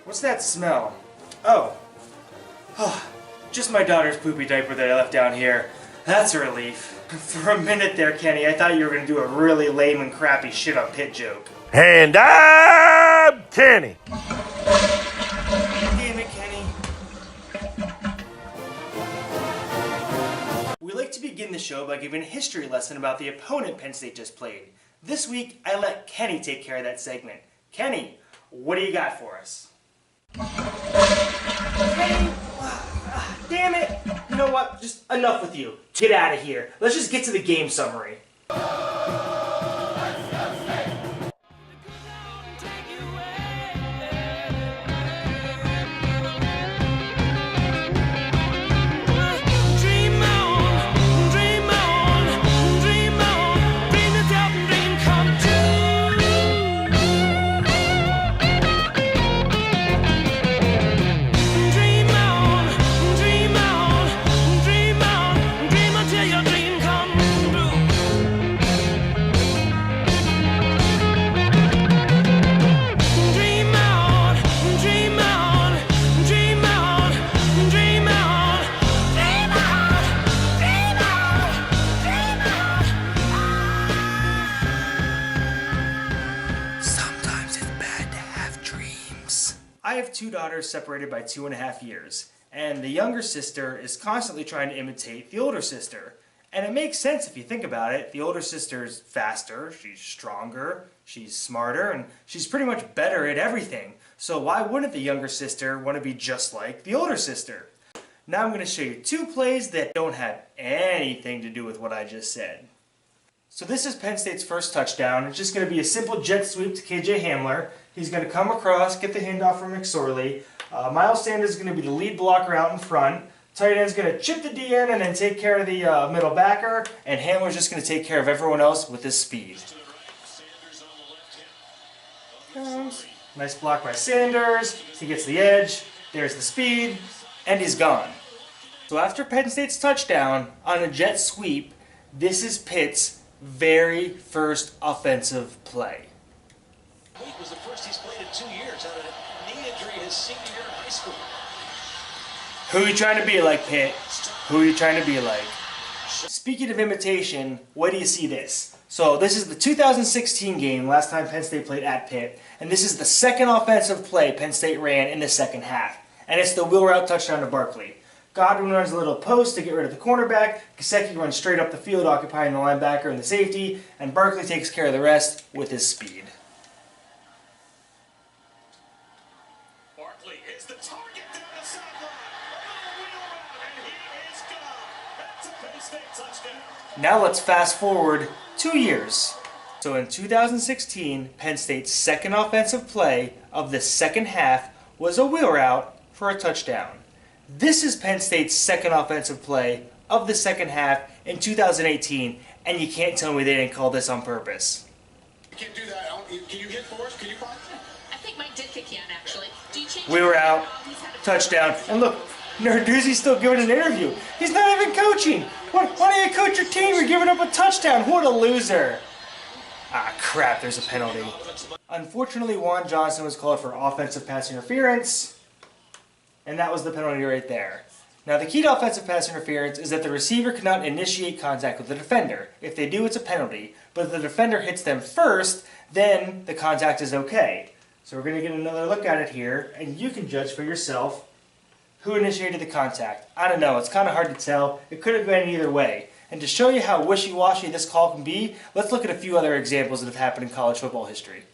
What's that smell? Oh. Just my daughter's poopy diaper that I left down here. That's a relief. For a minute there, Kenny, I thought you were going to do a really lame and crappy shit on Pitt joke. And I'm Kenny. Damn it, Kenny. We like to begin the show by giving a history lesson about the opponent Penn State just played. This week, I let Kenny take care of that segment. Kenny, what do you got for us? Kenny! Damn it! You know what? Just enough with you. Get out of here. Let's just get to the game summary. I have two daughters separated by 2.5 years, and the younger sister is constantly trying to imitate the older sister. And it makes sense if you think about it. The older sister's faster, she's stronger, she's smarter, and she's pretty much better at everything. So why wouldn't the younger sister want to be just like the older sister? Now I'm going to show you two plays that don't have anything to do with what I just said. So this is Penn State's first touchdown. It's just going to be a simple jet sweep to KJ Hamler. He's going to come across, get the handoff from McSorley. Miles Sanders is going to be the lead blocker out in front. Tight end's going to chip the DN and then take care of the middle backer. And Hamler's just going to take care of everyone else with his speed. Nice block by Sanders. He gets the edge. There's the speed. And he's gone. So after Penn State's touchdown on a jet sweep, this is Pitt's very first offensive play. Week was the first he's played in 2 years out of a knee injury his senior year in high school. Who are you trying to be like, Pitt? Who are you trying to be like? Speaking of imitation, where do you see this? So this is the 2016 game, last time Penn State played at Pitt, and this is the second offensive play Penn State ran in the second half. And it's the wheel route touchdown to Barkley. Godwin runs a little post to get rid of the cornerback, Gesicki runs straight up the field occupying the linebacker and the safety, and Barkley takes care of the rest with his speed. Barkley hits the target down the sideline. Wheel route, and he is gone. That's a Penn State touchdown. Now let's fast forward 2 years. So in 2016, Penn State's second offensive play of the second half was a wheel route for a touchdown. This is Penn State's second offensive play of the second half in 2018, and you can't tell me they didn't call this on purpose. You can't do that. Can you hit for us? Can you find? I think Mike did kick you out, actually. Do you change? We were out, touchdown, and look, Narduzzi's still giving an interview. He's not even coaching. Why don't you coach your team? You're giving up a touchdown. What a loser. Ah, crap, there's a penalty. Unfortunately, Juan Johnson was called for offensive pass interference. And that was the penalty right there. Now the key to offensive pass interference is that the receiver cannot initiate contact with the defender. If they do, it's a penalty. But if the defender hits them first, then the contact is okay. So we're going to get another look at it here, and you can judge for yourself who initiated the contact. I don't know, it's kind of hard to tell. It could have gone either way. And to show you how wishy-washy this call can be, let's look at a few other examples that have happened in college football history.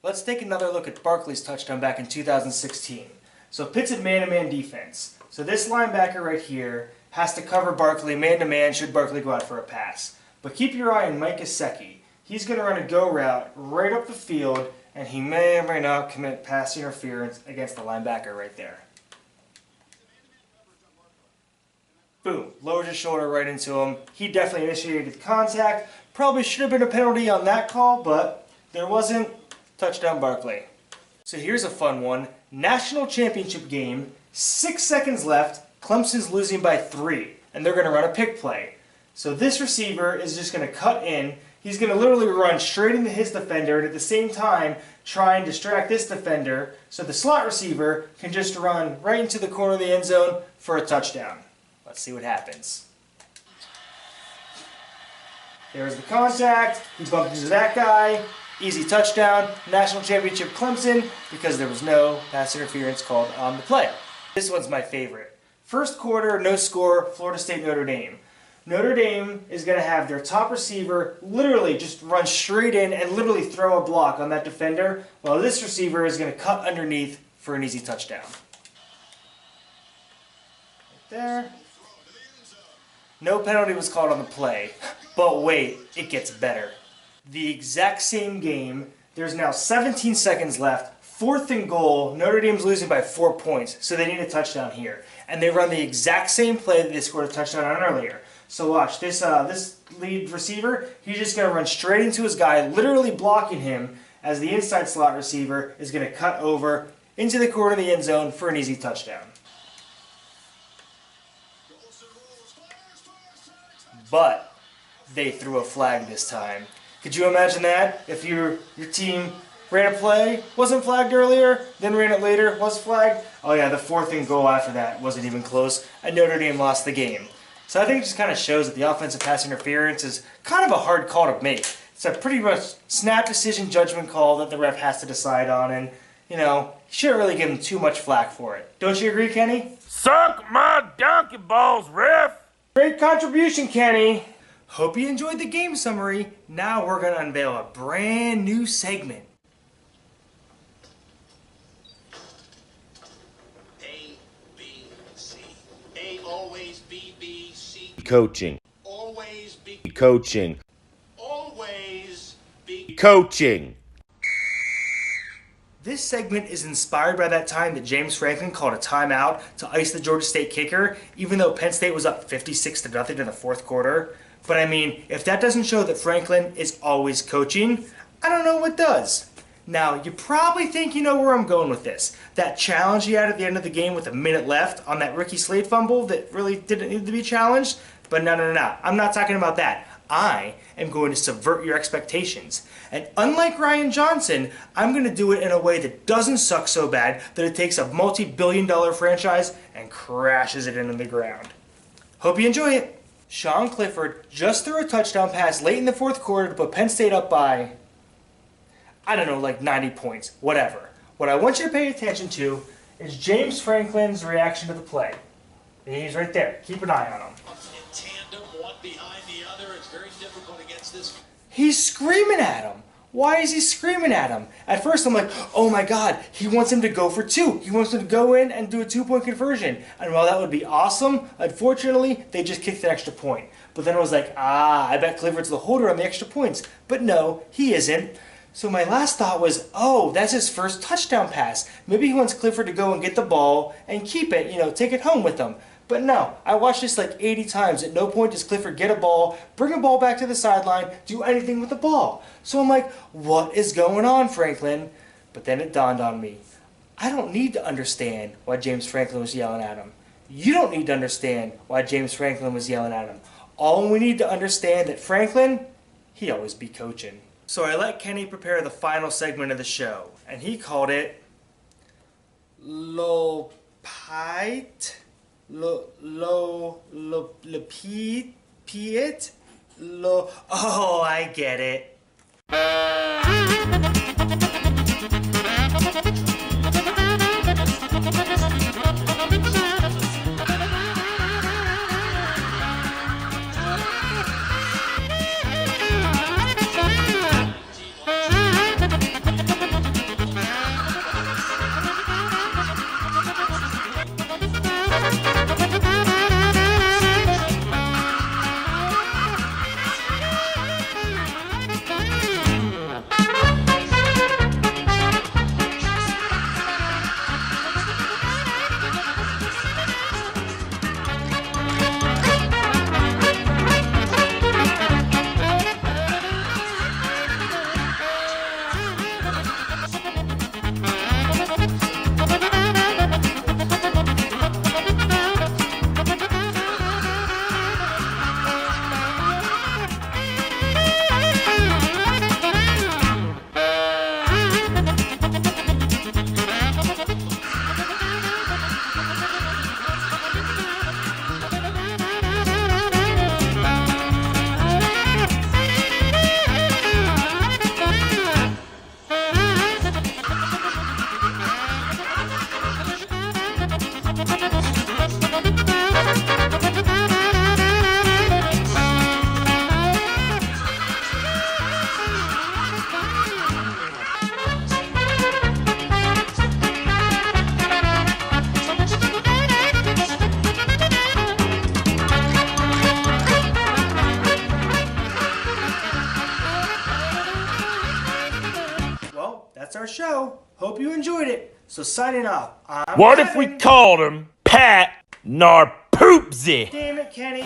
Let's take another look at Barkley's touchdown back in 2016. So Pitt's a man-to-man defense. So this linebacker right here has to cover Barkley man-to-man should Barkley go out for a pass. But keep your eye on Mike Gesicki. He's going to run a go route right up the field, and he may or may not commit pass interference against the linebacker right there. Boom, lowers his shoulder right into him. He definitely initiated the contact. Probably should have been a penalty on that call, but there wasn't. Touchdown Barkley. So here's a fun one. National championship game, 6 seconds left, Clemson's losing by 3, and they're going to run a pick play. So this receiver is just going to cut in. he's going to literally run straight into his defender and at the same time try and distract this defender so the slot receiver can just run right into the corner of the end zone for a touchdown. Let's see what happens. There's the contact. He bumped into that guy. Easy touchdown. National championship Clemson because there was no pass interference called on the play. This one's my favorite. First quarter, no score, Florida State, Notre Dame. Notre Dame is going to have their top receiver literally just run straight in and literally throw a block on that defender, while this receiver is going to cut underneath for an easy touchdown. Right there. No penalty was called on the play, but wait, it gets better. The exact same game, there's now 17 seconds left, 4th and goal, Notre Dame's losing by 4 points, so they need a touchdown here. And they run the exact same play that they scored a touchdown on earlier. So watch, this lead receiver, he's just going to run straight into his guy, literally blocking him, as the inside slot receiver is going to cut over into the corner of the end zone for an easy touchdown. But they threw a flag this time. Could you imagine that? If your team ran a play, wasn't flagged earlier, then ran it later, was flagged? Oh yeah, the 4th and goal after that wasn't even close, and Notre Dame lost the game. So I think it just kind of shows that the offensive pass interference is kind of a hard call to make. It's a pretty much snap decision judgment call that the ref has to decide on, and, you know, you shouldn't really give him too much flack for it. Don't you agree, Kenny? Suck my donkey balls, ref! Great contribution, Kenny. Hope you enjoyed the game summary. Now we're going to unveil a brand new segment. A, B, C. A always B, B, C. Coaching. Always B. Coaching. Always B. Coaching. This segment is inspired by that time that James Franklin called a timeout to ice the Georgia State kicker, even though Penn State was up 56-0 in the 4th quarter. But I mean, if that doesn't show that Franklin is always coaching, I don't know what does. Now, you probably think you know where I'm going with this. That challenge he had at the end of the game with a minute left on that Ricky Slade fumble that really didn't need to be challenged. But no. I'm not talking about that. I am going to subvert your expectations. And unlike Ryan Johnson, I'm going to do it in a way that doesn't suck so bad that it takes a multi-billion-dollar franchise and crashes it into the ground. Hope you enjoy it. Sean Clifford just threw a touchdown pass late in the 4th quarter to put Penn State up by, I don't know, like 90 points, whatever. What I want you to pay attention to is James Franklin's reaction to the play. He's right there. Keep an eye on him. In tandem, one behind the other. It's very difficult against this. He's screaming at him. Why is he screaming at him? At first I'm like, oh my god, he wants him to go for 2. He wants him to go in and do a 2-point conversion. And while that would be awesome, unfortunately, they just kicked an extra point. But then I was like, I bet Clifford's the holder on the extra points. But no, he isn't. So my last thought was, oh, that's his first touchdown pass. Maybe he wants Clifford to go and get the ball and keep it, take it home with him. But no, I watched this like 80 times. At no point does Clifford get a ball, bring a ball back to the sideline, do anything with the ball. So I'm like, what is going on, Franklin? But then it dawned on me. I don't need to understand why James Franklin was yelling at him. You don't need to understand why James Franklin was yelling at him. All we need to understand that Franklin, he always be coaching. So I let Kenny prepare the final segment of the show, and he called it Lo Piet. Oh, I get it. Well, that's our show. Hope you enjoyed it. So signing off. I'm What if we Kevin. called him Pat Narpoopsy? Damn it, Kenny.